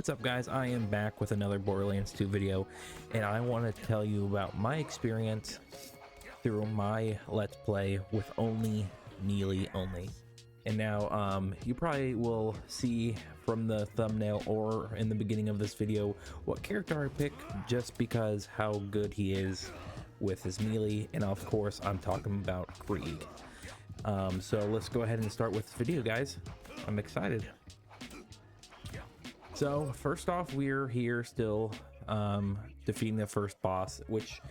What's up, guys? I am back with another Borderlands 2 video, and I want to tell you about my experience through my Let's Play with only melee only. And now you probably will see from the thumbnail or in the beginning of this video what character I pick, just because how good he is with his melee. And of course I'm talking about Krieg. So let's go ahead and start with this video, guys. I'm excited. So first off, we're here still defeating the first boss, which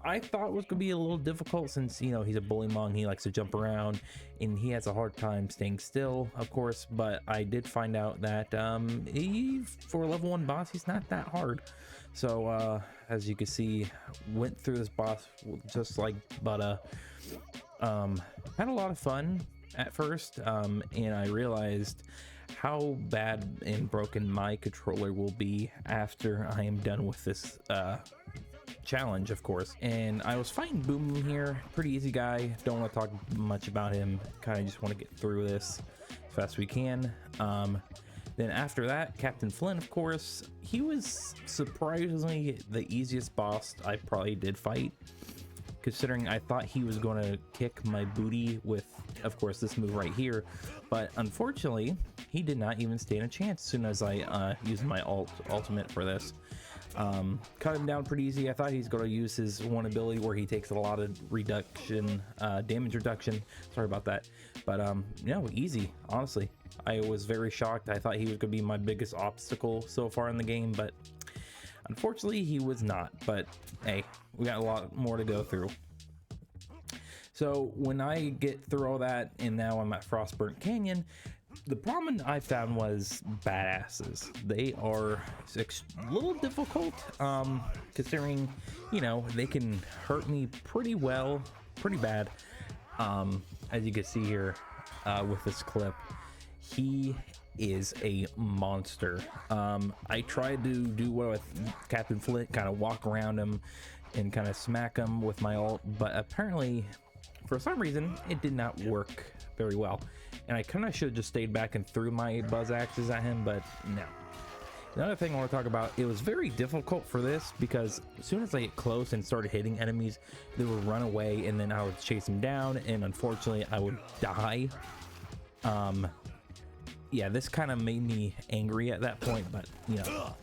I thought was gonna be a little difficult since, you know, he's a bullymong, he likes to jump around and he has a hard time staying still, of course. But I did find out that for a level 1 boss, he's not that hard. So as you can see, went through this boss just like butter. Had a lot of fun at first, and I realized how bad and broken my controller will be after I am done with this challenge, of course. And I was fighting Boom here, pretty easy guy, don't want to talk much about him, kind of just want to get through this as fast as we can. Then after that, Captain Flynn, of course, he was surprisingly the easiest boss I probably did fight, considering I thought he was going to kick my booty with, of course, this move right here. But unfortunately, he did not even stand a chance as soon as I used my ultimate for this. Cut him down pretty easy. I thought he's going to use his one ability where he takes a lot of reduction, damage reduction. Sorry about that. But no, easy, honestly. I was very shocked. I thought he was going to be my biggest obstacle so far in the game, but unfortunately he was not. But hey, we got a lot more to go through. So when I get through all that, and now I'm at Frostburnt Canyon, the problem I found was badasses. They are a little difficult, considering, you know, they can hurt me pretty well, pretty bad. As you can see here with this clip, he is a monster. I tried to do what with Captain Flint, kind of walk around him and kind of smack him with my ult, but apparently for some reason it did not work very well, and I kind of should have just stayed back and threw my buzz axes at him, but no. Another thing I want to talk about, it was very difficult for this because as soon as I get close and started hitting enemies, they would run away, and then I would chase them down, and unfortunately I would die. Yeah, this kind of made me angry at that point, but you know.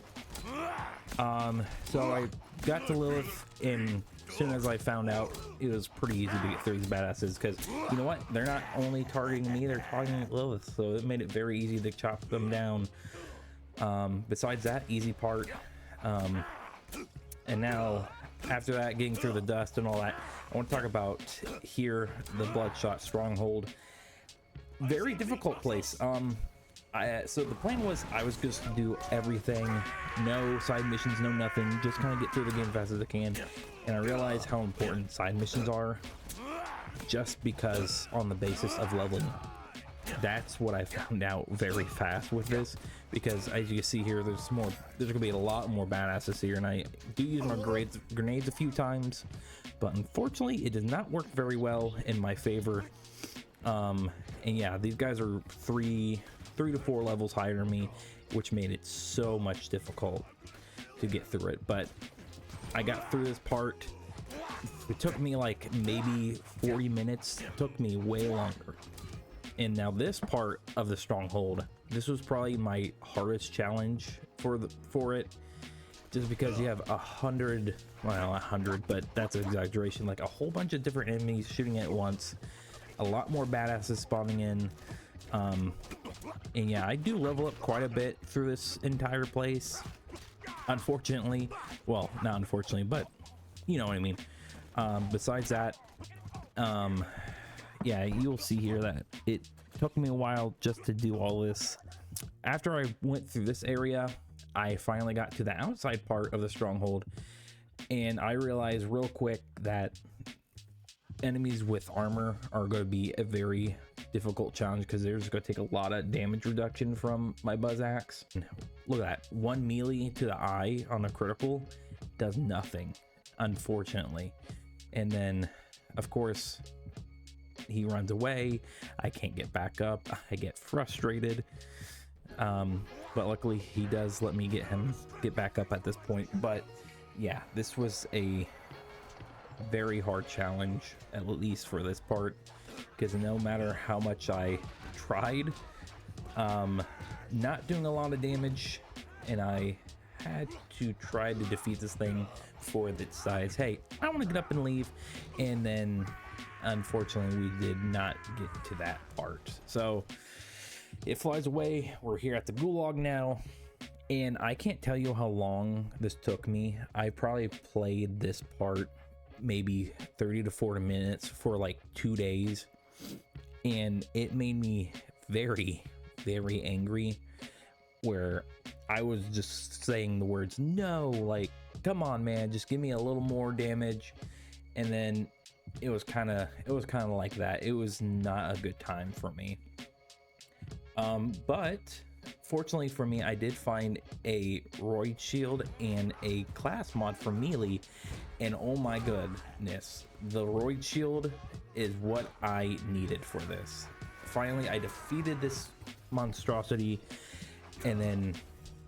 So I got to Lilith, and as soon as I found out, it was pretty easy to get through these badasses, because you know what, they're not only targeting me, they're targeting Lilith, so it made it very easy to chop them down. Besides that easy part, and now after that, getting through the dust and all that, I want to talk about here, the Bloodshot Stronghold. Very difficult place. So the plan was I was just to do everything, no side missions, no nothing, just kind of get through the game as fast as I can. And I realized how important side missions are, just because on the basis of leveling. That's what I found out very fast with this, because as you can see here, there's gonna be a lot more badasses here, and I do use my grenades a few times, but unfortunately it does not work very well in my favor. And yeah, these guys are three to four levels higher than me, which made it so much difficult to get through it. But I got through this part. It took me like maybe 40 minutes. It took me way longer. And now this part of the stronghold, this was probably my hardest challenge for it, just because you have 100, well, 100, but that's an exaggeration, like a whole bunch of different enemies shooting at once, a lot more badasses spawning in. And yeah, I do level up quite a bit through this entire place, unfortunately. Well, not unfortunately, but you know what I mean. Besides that, yeah, you'll see here that it took me a while just to do all this. After I went through this area, I finally got to the outside part of the stronghold, and I realized real quick that enemies with armor are going to be a very difficult challenge, because they're just going to take a lot of damage reduction from my buzz axe. Look at that, one melee to the eye on a critical does nothing, unfortunately. And then of course he runs away, I can't get back up, I get frustrated, But luckily he does let me get back up at this point. But yeah, this was a very hard challenge, at least for this part, because no matter how much I tried, not doing a lot of damage, and I had to try to defeat this thing before it decides, hey, I want to get up and leave. And then unfortunately we did not get to that part, so it flies away. We're here at the gulag now, and I can't tell you how long this took me. I probably played this part maybe 30 to 40 minutes for like 2 days, and it made me very, very angry, where I was just saying the words, no, like, come on, man, just give me a little more damage. And then it was kind of like that. It was not a good time for me. But fortunately for me, I did find a Roid shield and a class mod for melee, and oh my goodness, the Roid shield is what I needed for this. Finally, I defeated this monstrosity, and then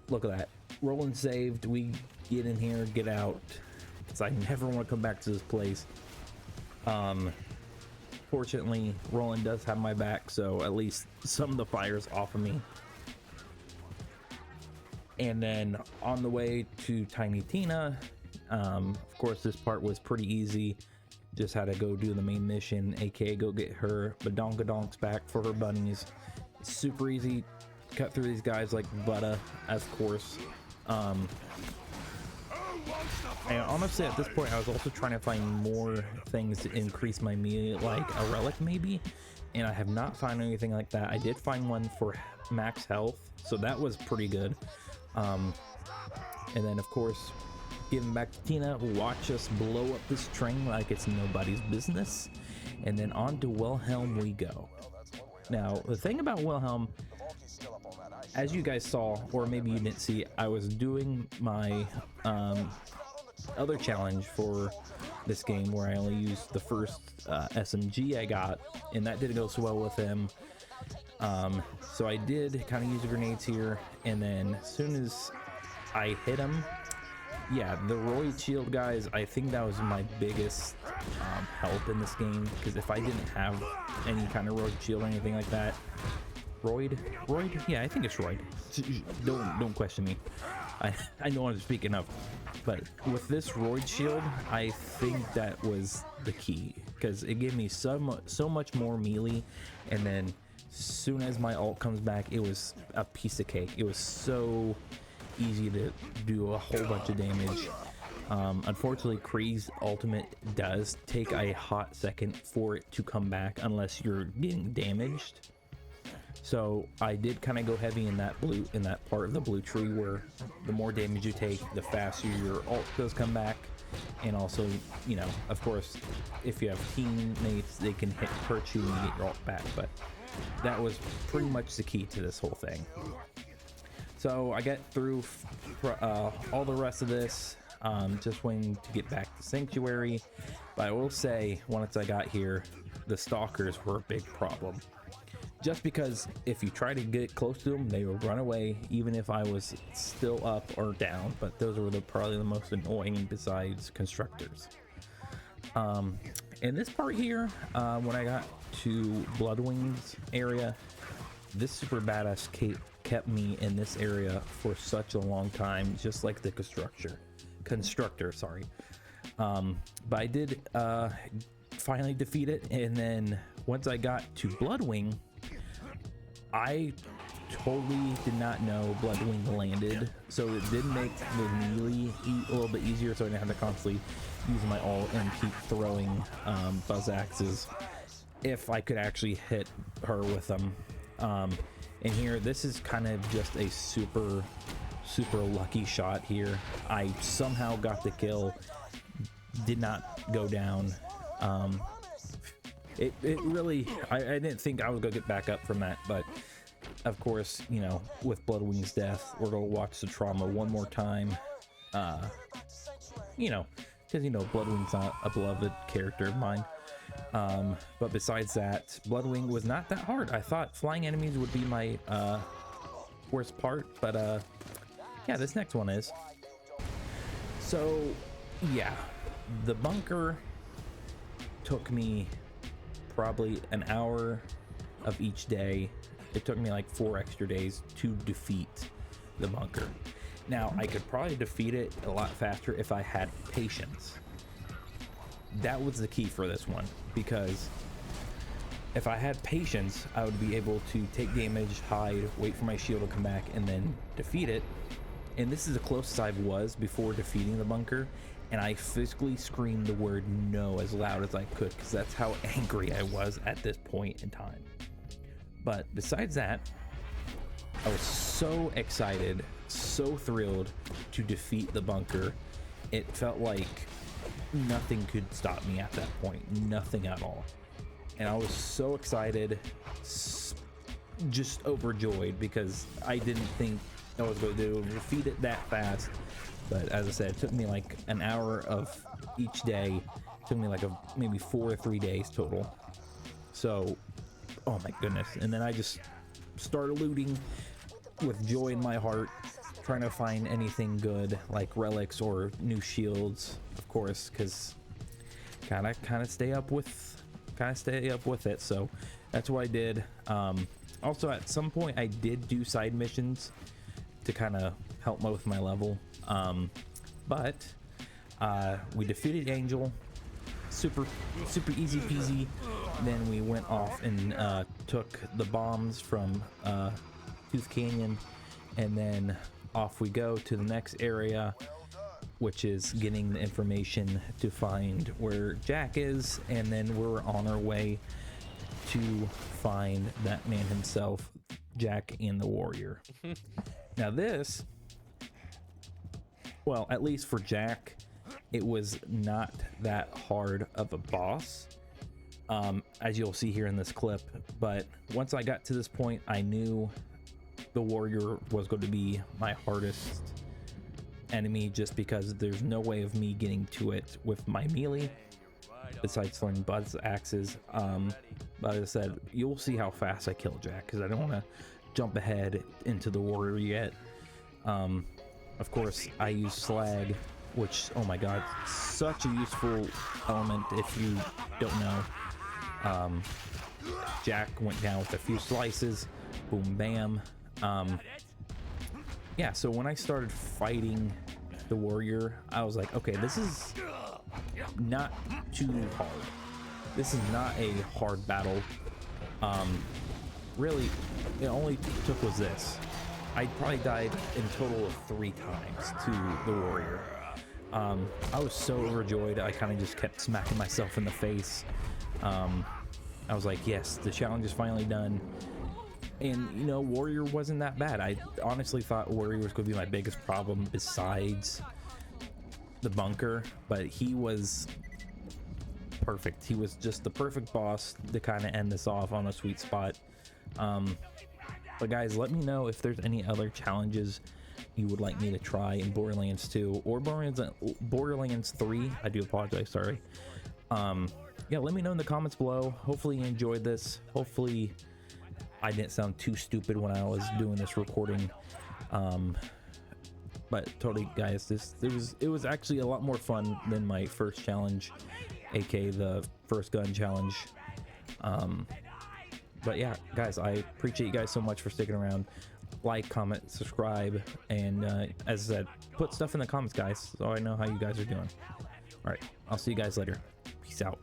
look at that, Roland saved. We get in here, get out, because I never want to come back to this place. Fortunately, Roland does have my back, so at least some of the fire's off of me. And then on the way to Tiny Tina, of course this part was pretty easy. Just had to go do the main mission, aka go get her badonkadonks back for her bunnies. It's super easy. Cut through these guys like butter, of course. And honestly, at this point, I was also trying to find more things to increase my melee, like a relic maybe, and I have not found anything like that. I did find one for max health, so that was pretty good. And then of course, giving back to Tina, watch us blow up this train like it's nobody's business, and then on to Wilhelm we go. Now, the thing about Wilhelm, as you guys saw, or maybe you didn't see, I was doing my other challenge for this game where I only used the first SMG I got, and that didn't go so well with him. So I did kind of use the grenades here, and then as soon as I hit him, yeah, the Roid shield, guys, I think that was my biggest help in this game, because if I didn't have any kind of Roid shield or anything like that, Roid, yeah, I think it's Roid. Don't question me. I know what I'm speaking of, but with this Roid shield, I think that was the key, because it gave me so much more melee, and then as soon as my ult comes back, it was a piece of cake. It was so easy to do a whole bunch of damage. Unfortunately, Kree's ultimate does take a hot second for it to come back unless you're getting damaged. So I did kind of go heavy in that part of the blue tree, where the more damage you take, the faster your ult does come back. And also, you know, of course, if you have teammates, they can hurt you and get your ult back. But that was pretty much the key to this whole thing. So I got through all the rest of this, just waiting to get back to Sanctuary. But I will say, once I got here, the stalkers were a big problem. Just because if you try to get close to them, they will run away, even if I was still up or down. But those were probably the most annoying besides constructors. In this part here, when I got to Bloodwing's area, this super badass kept me in this area for such a long time, just like the constructor, sorry. But I did finally defeat it, and then once I got to Bloodwing, I totally did not know Bloodwing landed, so it did make the melee a little bit easier, so I didn't have to constantly use my ult and keep throwing buzz axes if I could actually hit her with them. And here, this is kind of just a super lucky shot here. I somehow got the kill, did not go down. It really, I didn't think I was gonna get back up from that, but of course, you know, with Bloodwing's death, we're gonna watch the trauma one more time. You know, because you know Bloodwing's not a beloved character of mine. But besides that, Bloodwing was not that hard. I thought flying enemies would be my worst part, but yeah, this next one is. So yeah, the bunker took me probably an hour of each day. It took me like 4 extra days to defeat the bunker. Now, I could probably defeat it a lot faster if I had patience. That was the key for this one, because if I had patience, I would be able to take damage, hide, wait for my shield to come back, and then defeat it. And this is the closest I was before defeating the bunker, and I physically screamed the word no as loud as I could, because that's how angry I was at this point in time. But besides that, I was so excited, so thrilled to defeat the bunker. It felt like nothing could stop me at that point, nothing at all. And I was so excited, just overjoyed, because I didn't think I was going to defeat it that fast. But as I said, it took me like an hour of each day. It took me like maybe 4 or 3 days total. So, oh my goodness. And then I just started looting with joy in my heart, trying to find anything good like relics or new shields, of course, because kind of stay up with it. So that's what I did. Also, at some point I did do side missions to kind of help me with my level, but we defeated Angel, super easy peasy. Then we went off and took the bombs from Tooth Canyon, and then off we go to the next area, which is getting the information to find where Jack is, and then we're on our way to find that man himself, Jack and the Warrior. Now this, well, at least for Jack, it was not that hard of a boss, as you'll see here in this clip. But once I got to this point, I knew the Warrior was going to be my hardest enemy, just because there's no way of me getting to it with my melee besides throwing Bud's axes. But as I said, you'll see how fast I kill Jack, because I don't want to jump ahead into the Warrior yet. Of course, I use slag, which, oh my god, such a useful element if you don't know. Jack went down with a few slices, boom bam. Yeah, so when I started fighting the Warrior, I was like, okay, this is not too hard. This is not a hard battle. Really, it only took was this. I probably died in total of 3 times to the Warrior. I was so overjoyed, I kind of just kept smacking myself in the face. I was like, yes, the challenge is finally done. And, you know, Warrior wasn't that bad. I honestly thought Warrior was going to be my biggest problem besides the bunker, but he was perfect. He was just the perfect boss to kind of end this off on a sweet spot. But guys, let me know if there's any other challenges you would like me to try in Borderlands 2 or Borderlands 3. I do apologize, sorry. Yeah, let me know in the comments below. Hopefully you enjoyed this. Hopefully I didn't sound too stupid when I was doing this recording. But totally, guys, it was actually a lot more fun than my first challenge, aka the first gun challenge. But yeah, guys, I appreciate you guys so much for sticking around. Like, comment, subscribe, and as I said, put stuff in the comments, guys, so I know how you guys are doing. All right, I'll see you guys later. Peace out.